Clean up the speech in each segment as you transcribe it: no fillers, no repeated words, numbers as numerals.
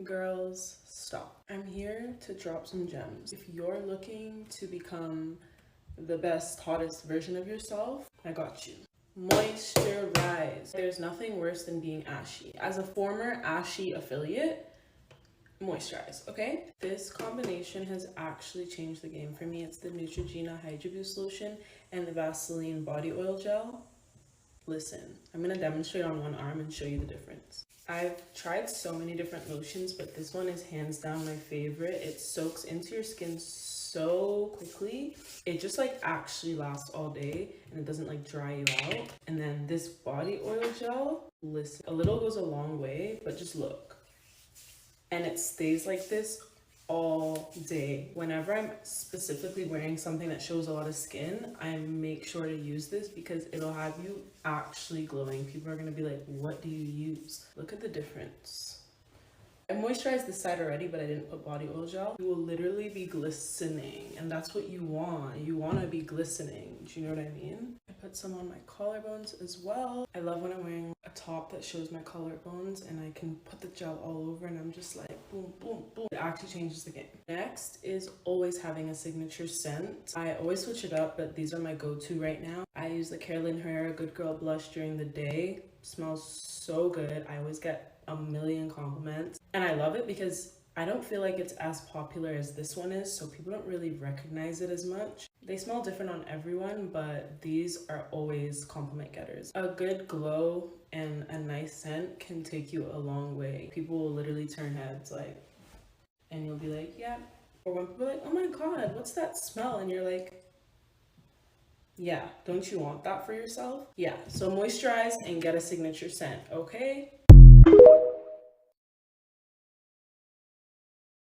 Girls, stop. I'm here to drop some gems. If you're looking to become the best, hottest version of yourself, I got you. Moisturize. There's nothing worse than being ashy. As a former ashy affiliate, moisturize, okay? This combination has actually changed the game for me. It's the Neutrogena Hydra Boost Lotion and the Vaseline Body Oil Gel. Listen, I'm gonna demonstrate on one arm and show you the difference. I've tried so many different lotions, but this one is hands down my favorite. It soaks into your skin so quickly. It just like actually lasts all day and it doesn't like dry you out. And then this body oil gel, listen, a little goes a long way, but just look. And it stays like this all day. Whenever I'm specifically wearing something that shows a lot of skin, I make sure to use this because it'll have you actually glowing. People are gonna be like, what do you use? Look at the difference. I moisturized this side already, but I didn't put body oil gel. You will literally be glistening, and that's what you want. You want to be glistening. Do you know what I mean? I put some on my collarbones as well. I love when I'm wearing a top that shows my collarbones and I can put the gel all over and I'm just like boom, boom, boom. It actually changes the game. Next is always having a signature scent. I always switch it up, but these are my go-to right now. I use the Carolyn Herrera Good Girl Blush during the day. Smells so good. I always get a million compliments and I love it because I don't feel like it's as popular as this one is, so people don't really recognize it as much. They smell different on everyone, but these are always compliment getters. A good glow and a nice scent can take you a long way. People will literally turn heads like, and you'll be like, yeah. Or when people are like, oh my god, what's that smell? And you're like, yeah, don't you want that for yourself? Yeah, so moisturize and get a signature scent, okay?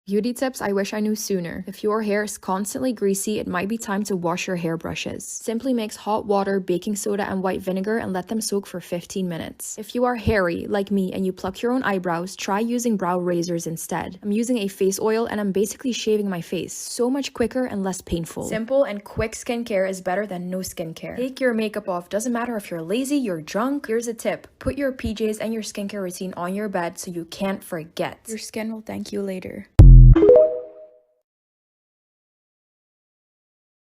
Beauty tips I wish I knew sooner. If your hair is constantly greasy, it might be time to wash your hairbrushes. Simply mix hot water, baking soda, and white vinegar and let them soak for 15 minutes. If you are hairy, like me, and you pluck your own eyebrows, try using brow razors instead. I'm using a face oil and I'm basically shaving my face. So much quicker and less painful. Simple and quick skincare is better than no skincare. Take your makeup off. Doesn't matter if you're lazy, you're drunk. Here's a tip. Put your PJs and your skincare routine on your bed so you can't forget. Your skin will thank you later.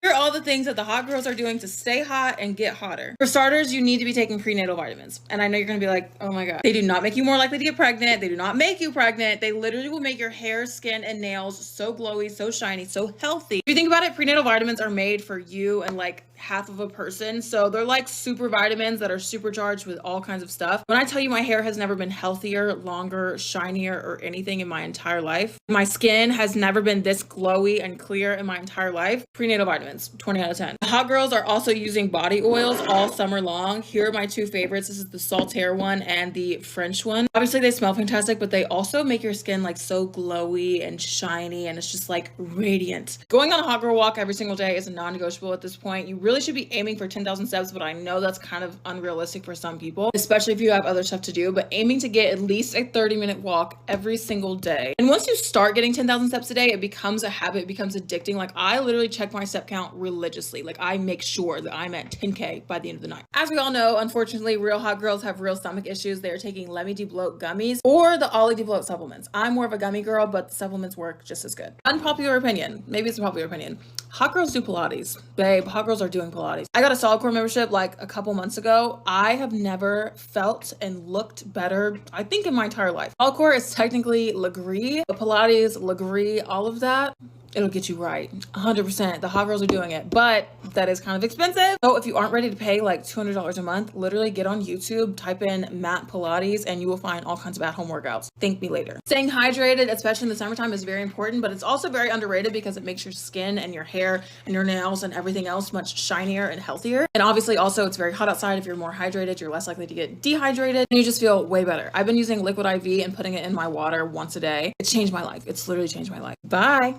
Here are all the things that the hot girls are doing to stay hot and get hotter. For starters, you need to be taking prenatal vitamins. And I know you're gonna be like, oh my god. They do not make you more likely to get pregnant. They do not make you pregnant. They literally will make your hair, skin, and nails so glowy, so shiny, so healthy. If you think about it, prenatal vitamins are made for you and like half of a person. So they're like super vitamins that are supercharged with all kinds of stuff. When I tell you my hair has never been healthier, longer, shinier, or anything in my entire life, my skin has never been this glowy and clear in my entire life, prenatal vitamins, 20 out of 10. The hot girls are also using body oils all summer long. Here are my two favorites. This is the Saltaire one and the French one. Obviously they smell fantastic, but they also make your skin like so glowy and shiny, and it's just like radiant. Going on a hot girl walk every single day is a non-negotiable at this point. You really should be aiming for 10,000 steps, but I know that's kind of unrealistic for some people, especially if you have other stuff to do, but aiming to get at least a 30-minute walk every single day. And once you start getting 10,000 steps a day, it becomes a habit, it becomes addicting. Like I literally check my step count religiously. Like I make sure that I'm at 10K by the end of the night. As we all know, unfortunately, real hot girls have real stomach issues. They're taking Let Me Debloat gummies or the Ollie Debloat supplements. I'm more of a gummy girl, but the supplements work just as good. Unpopular opinion, maybe it's a popular opinion. Hot girls do Pilates. Babe, hot girls are doing Pilates. I got a Solid Core membership like a couple months ago. I have never felt and looked better, I think, in my entire life. Solid Core is technically LAKEY, but Pilates, LAKEY, all of that, it'll get you right. 100%. The hot girls are doing it, but that is kind of expensive. So if you aren't ready to pay like $200 a month, literally get on YouTube, type in Matt Pilates, and you will find all kinds of at-home workouts. Thank me later. Staying hydrated, especially in the summertime, is very important, but it's also very underrated because it makes your skin and your hair and your nails and everything else much shinier and healthier. And obviously also it's very hot outside. If you're more hydrated, you're less likely to get dehydrated and you just feel way better. I've been using liquid IV and putting it in my water once a day. It's changed my life. It's literally changed my life. Bye.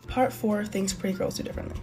Part 4, things pretty girls do differently.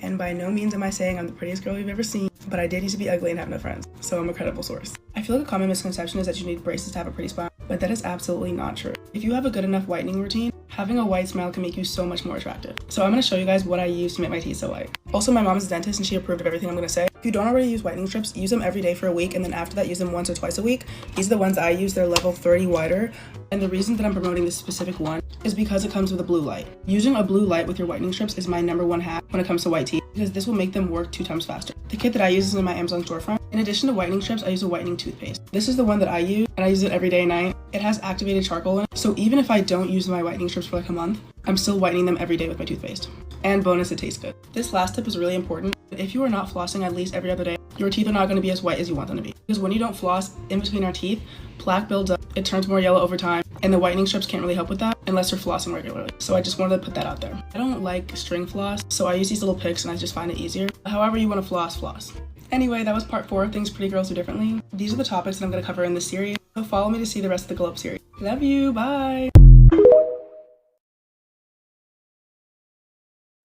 And by no means am I saying I'm the prettiest girl you've ever seen, but I did used to be ugly and have no friends, so I'm a credible source. I feel like a common misconception is that you need braces to have a pretty spot, but that is absolutely not true. If you have a good enough whitening routine, Having a white smile can make you so much more attractive. So I'm going to show you guys what I use to make my teeth so white. Also, my mom is a dentist and she approved of everything I'm going to say. If you don't already use whitening strips, use them every day for a week, and then after that use them once or twice a week. These are the ones I use. They're level 30 whiter, and the reason that I'm promoting this specific one is because it comes with a blue light. Using a blue light with your whitening strips is my #1 hack when it comes to white teeth, because this will make them work 2 times faster. The kit that I use is in my Amazon storefront. In addition to whitening strips, I use a whitening toothpaste. This is the one that I use, and I use it every day and night. It has activated charcoal in it, so even if I don't use my whitening strips for like a month, I'm still whitening them every day with my toothpaste. And bonus, it tastes good. This last tip is really important. If you are not flossing at least every other day, your teeth are not going to be as white as you want them to be. Because when you don't floss, in between our teeth, plaque builds up, it turns more yellow over time, and the whitening strips can't really help with that unless you're flossing regularly. So I just wanted to put that out there. I don't like string floss, so I use these little picks and I just find it easier. However you want to floss, floss. Anyway, that was part 4 of Things Pretty Girls Do Differently. These are the topics that I'm going to cover in this series, so follow me to see the rest of the Glow Up series. Love you, bye!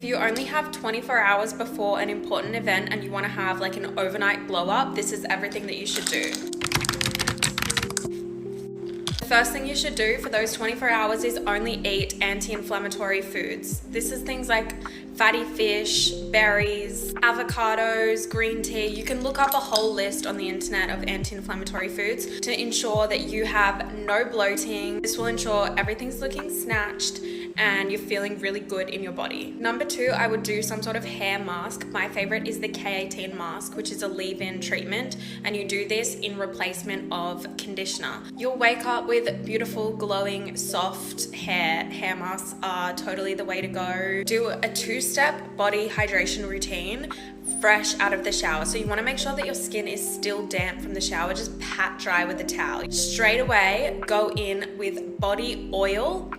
If you only have 24 hours before an important event and you want to have like an overnight glow up, this is everything that you should do. The first thing you should do for those 24 hours is only eat anti-inflammatory foods. This is things like fatty fish, berries, avocados, green tea. You can look up a whole list on the internet of anti-inflammatory foods to ensure that you have no bloating. This will ensure everything's looking snatched and you're feeling really good in your body. Number 2, I would do some sort of hair mask. My favorite is the K18 mask, which is a leave-in treatment, and you do this in replacement of conditioner. You'll wake up with beautiful, glowing, soft hair. Hair masks are totally the way to go. Do a 2-step body hydration routine fresh out of the shower. So you want to make sure that your skin is still damp from the shower. Just pat dry with a towel. Straight away, go in with body oil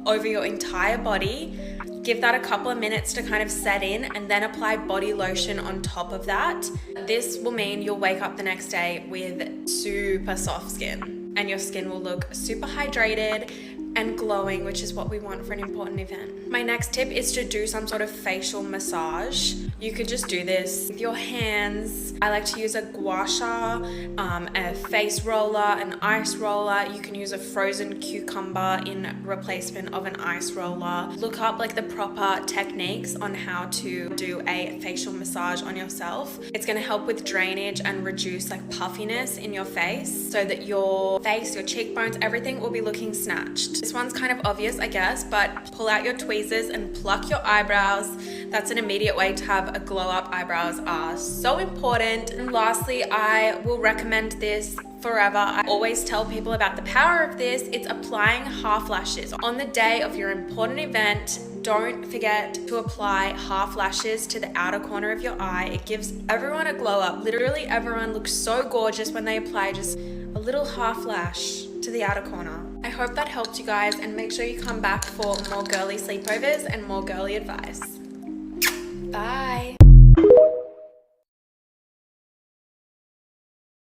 over your entire body. Give that a couple of minutes to kind of set in, and then apply body lotion on top of that. This will mean you'll wake up the next day with super soft skin, and your skin will look super hydrated and glowing, which is what we want for an important event. My next tip is to do some sort of facial massage. You could just do this with your hands. I like to use a gua sha, a face roller, an ice roller. You can use a frozen cucumber in replacement of an ice roller. Look up like the proper techniques on how to do a facial massage on yourself. It's gonna help with drainage and reduce like puffiness in your face, so that your face, your cheekbones, everything will be looking snatched. This one's kind of obvious, I guess, but pull out your tweezers and pluck your eyebrows. That's an immediate way to have a glow up. Eyebrows are so important. And lastly, I will recommend this forever. I always tell people about the power of this. It's applying half lashes. On the day of your important event, don't forget to apply half lashes to the outer corner of your eye. It gives everyone a glow up. Literally everyone looks so gorgeous when they apply just a little half lash to the outer corner. I hope that helped you guys, and make sure you come back for more girly sleepovers and more girly advice. Bye.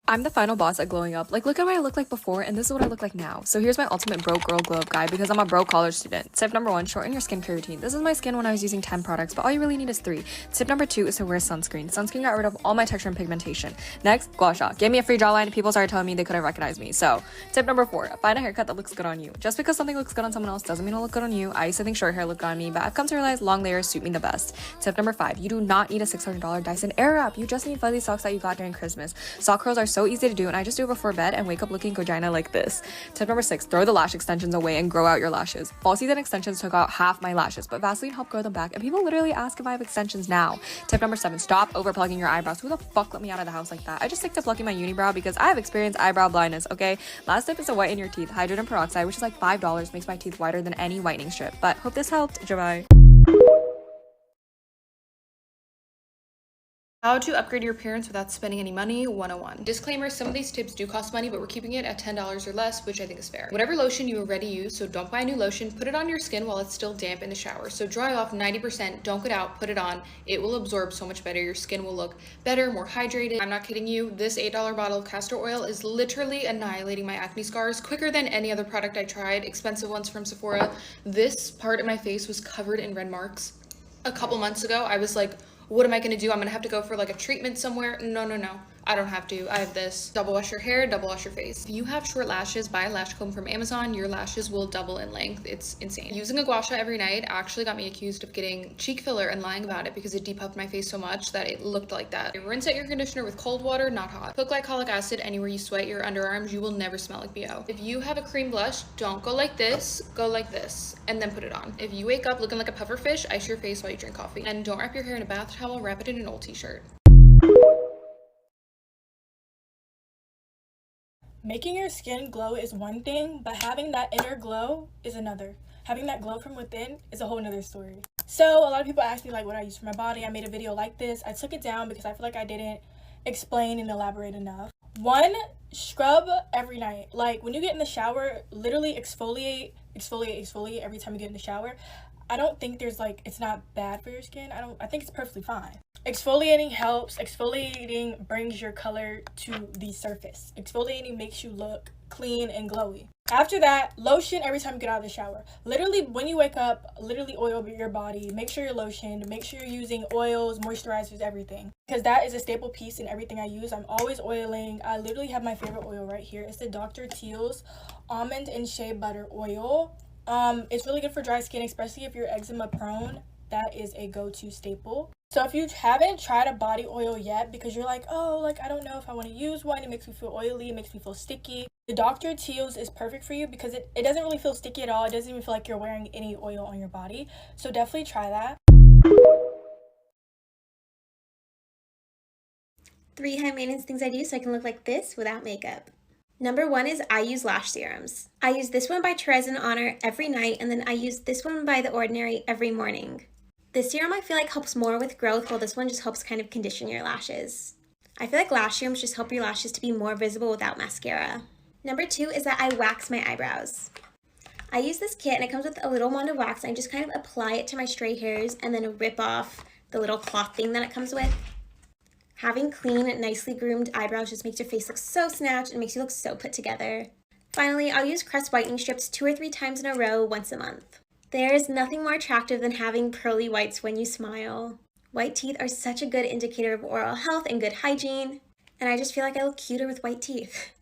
I'm the final boss at glowing up. Like, look at what I looked like before, and this is what I look like now. So here's my ultimate broke girl glow up guide, because I'm a broke college student. Tip number 1, shorten your skincare routine. This is my skin when I was using 10 products, but all you really need is 3. Tip number 2 is to wear sunscreen. Sunscreen got rid of all my texture and pigmentation. Next, gua sha. Gave me a free jawline, and people started telling me they couldn't recognize me. So, tip number 4, find a haircut that looks good on you. Just because something looks good on someone else doesn't mean it'll look good on you. I used to think short hair looked good on me, but I've come to realize long layers suit me the best. Tip number 5, you do not need a $600 Dyson Airwrap. You just need fuzzy socks that you got during Christmas. Sock curls are so easy to do, and I just do it before bed and wake up looking vagina like this. Tip number 6, throw the lash extensions away and grow out your lashes. Fall season extensions took out half my lashes, but Vaseline helped grow them back, and people literally ask if I have extensions now. Tip number 7, stop over plugging your eyebrows. Who the fuck let me out of the house like that? I just stick to plucking my unibrow because I have experienced eyebrow blindness, okay? Last tip is to whiten your teeth. Hydrogen peroxide, which is like $5, makes my teeth whiter than any whitening strip. But hope this helped. Bye. How to upgrade your appearance without spending any money 101. Disclaimer, some of these tips do cost money, but we're keeping it at $10 or less, which I think is fair. Whatever lotion you already use, so don't buy a new lotion, put it on your skin while it's still damp in the shower. So dry off 90%, don't get out, put it on. It will absorb so much better. Your skin will look better, more hydrated. I'm not kidding you. This $8 bottle of castor oil is literally annihilating my acne scars quicker than any other product I tried, expensive ones from Sephora. This part of my face was covered in red marks. A couple months ago, I was like, what am I gonna do? I'm gonna have to go for like a treatment somewhere. No. I don't have to. I have this. Double wash your hair, double wash your face. If you have short lashes, buy a lash comb from Amazon. Your lashes will double in length. It's insane. Using a gua sha every night actually got me accused of getting cheek filler and lying about it because it depuffed my face so much that it looked like that. Rinse out your conditioner with cold water, not hot. Put glycolic acid anywhere you sweat your underarms. You will never smell like BO. If you have a cream blush, don't go like this, go like this, and then put it on. If you wake up looking like a puffer fish, ice your face while you drink coffee. And don't wrap your hair in a bath towel, wrap it in an old t-shirt. Making your skin glow is one thing, but having that inner glow is another. Having that glow from within is a whole nother story. So a lot of people ask me like what I use for my body. I made a video like this. I took it down because I feel like I didn't explain and elaborate enough. 1, scrub every night. Like when you get in the shower, literally exfoliate every time you get in the shower. I don't think there's like, it's not bad for your skin. I think it's perfectly fine. Exfoliating helps. Exfoliating brings your color to the surface. Exfoliating makes you look clean and glowy. After that, lotion every time you get out of the shower. Literally, when you wake up, literally oil your body. Make sure you're lotioned. Make sure you're using oils, moisturizers, everything. Because that is a staple piece in everything I use. I'm always oiling. I literally have my favorite oil right here. It's the Dr. Teal's Almond and Shea Butter Oil. It's really good for dry skin, especially if you're eczema prone. That is a go-to staple. So if you haven't tried a body oil yet because you're like, oh, like I don't know if I want to use one, it makes me feel oily, it makes me feel sticky, the Dr. Teal's is perfect for you because it doesn't really feel sticky at all. It doesn't even feel like you're wearing any oil on your body. So definitely try that. 3 high maintenance things I do so I can look like this without makeup. Number 1 is I use lash serums. I use this one by Therese and Honor every night, and then I use this one by The Ordinary every morning. This serum I feel like helps more with growth, while this one just helps kind of condition your lashes. I feel like lash serums just help your lashes to be more visible without mascara. Number 2 is that I wax my eyebrows. I use this kit and it comes with a little wand of wax, and I just kind of apply it to my stray hairs and then rip off the little cloth thing that it comes with. Having clean, nicely groomed eyebrows just makes your face look so snatched and makes you look so put together. Finally, I'll use Crest whitening strips 2 or 3 times in a row once a month. There is nothing more attractive than having pearly whites when you smile. White teeth are such a good indicator of oral health and good hygiene, and I just feel like I look cuter with white teeth.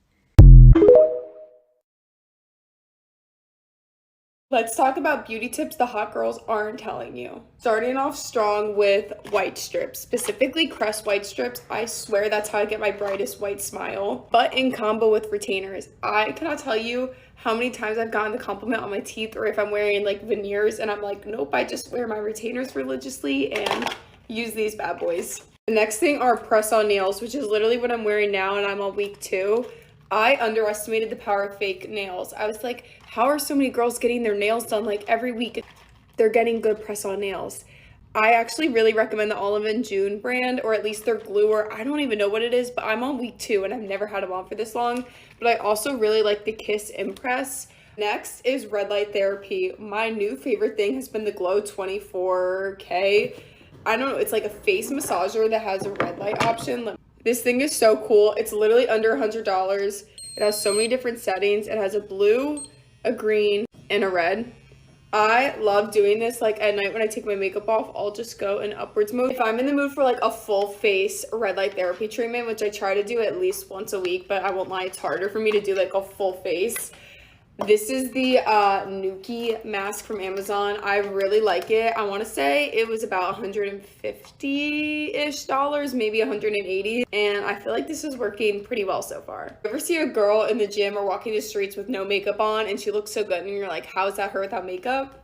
Let's talk about beauty tips the hot girls aren't telling you. Starting off strong with white strips, specifically Crest white strips. I swear that's how I get my brightest white smile, but in combo with retainers. I cannot tell you how many times I've gotten the compliment on my teeth, or if I'm wearing like veneers and I'm like, nope, I just wear my retainers religiously and use these bad boys. The next thing are press-on nails, which is literally what I'm wearing now, and I'm on week 2. I underestimated the power of fake nails. I was like, how are so many girls getting their nails done like every week? They're getting good press-on nails. I actually really recommend the Olive & June brand, or at least their glue, or I don't even know what it is, but I'm on week 2 and I've never had them on for this long. But I also really like the Kiss Impress. Next is red light therapy. My new favorite thing has been the Glow 24K. I don't know, it's like a face massager that has a red light option. This thing is so cool. It's literally under $100. It has so many different settings. It has a blue, a green, and a red. I love doing this. Like at night when I take my makeup off, I'll just go in upwards mode. If I'm in the mood for like a full face red light therapy treatment, which I try to do at least once a week, but I won't lie, it's harder for me to do like a full face. This is the Nuki mask from Amazon. I really like it. I want to say it was about $150-ish, maybe $180. And I feel like this is working pretty well so far. You ever see a girl in the gym or walking the streets with no makeup on and she looks so good and you're like, how is that her without makeup?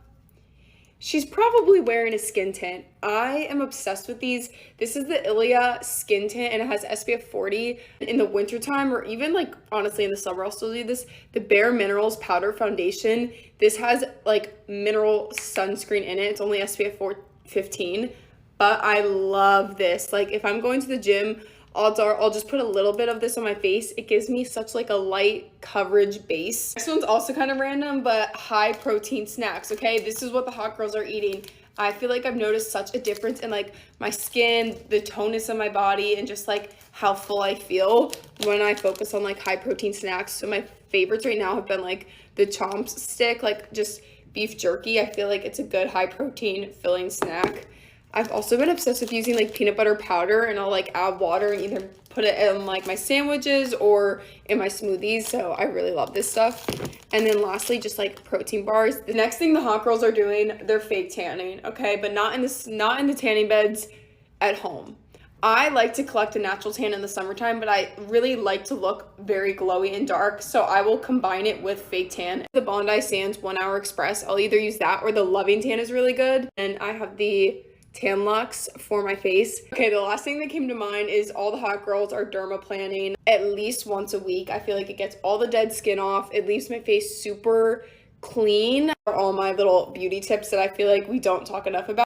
She's probably wearing a skin tint. I am obsessed with these. This is the Ilia skin tint and it has SPF 40. In the wintertime, or even like honestly in the summer, I'll still do this. The Bare Minerals powder foundation. This has like mineral sunscreen in it. It's only SPF 15, but I love this. Like if I'm going to the gym, I'll just put a little bit of this on my face. It gives me such like a light coverage base. This one's also kind of random, but high protein snacks, okay? This is what the hot girls are eating. I feel like I've noticed such a difference in like my skin, the tonus of my body, and just like how full I feel when I focus on like high protein snacks. So my favorites right now have been like the Chomps stick, like just beef jerky. I feel like it's a good high protein filling snack. I've also been obsessed with using like peanut butter powder, and I'll like add water and either put it in like my sandwiches or in my smoothies. So I really love this stuff. And then lastly, just like protein bars. The next thing the hot girls are doing, they're fake tanning, okay? But not in the tanning beds at home. I like to collect a natural tan in the summertime, but I really like to look very glowy and dark, so I will combine it with fake tan. The Bondi Sands 1 Hour Express, I'll either use that or the Loving Tan is really good. And I have the Tan Lux for my face. Okay, the last thing that came to mind is all the hot girls are dermaplaning at least once a week. I feel like it gets all the dead skin off. It leaves my face super clean. All my little beauty tips that I feel like we don't talk enough about.